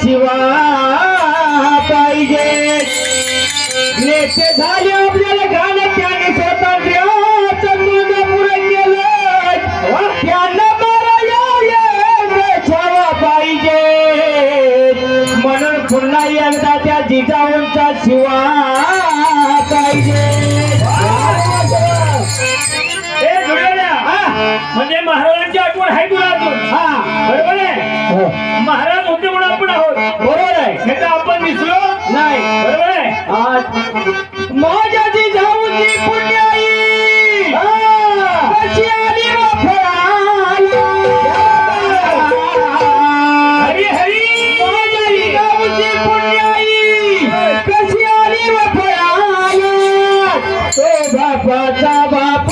शिवा पाहिजे नेते झाले आपल्याला गाणं त्याने स्वातंत्र्याचं मागं पुढे केलं त्यांना छावा पाहिजे म्हणून पुन्हा एकदा त्या जिजाऊंचा शिवा पाहिजे म्हणजे महाराजांची आठवण आहे तुला अजून बरोबर आहे महाराज होते म्हणून आपण आहोत बरोबर आहे हे तर आपण विसरो नाही बरोबर आहे माझ्या जिजाऊची पुण्याई कशी आली हरी हरी माझ्या जिजाऊची पुण्याई कशी आली तो बापाचा बाप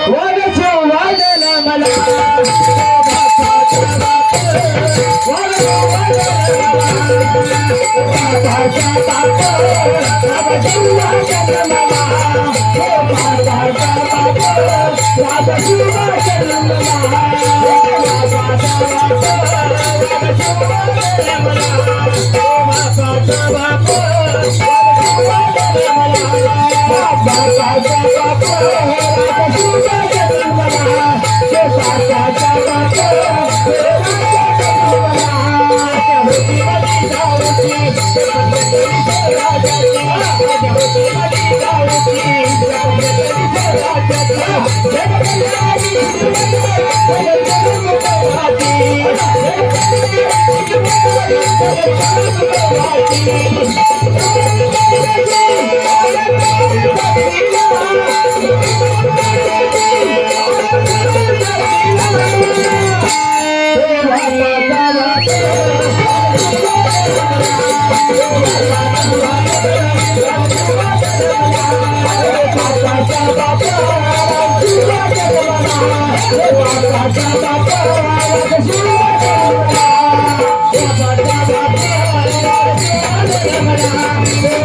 वाग वागला मला Thank you.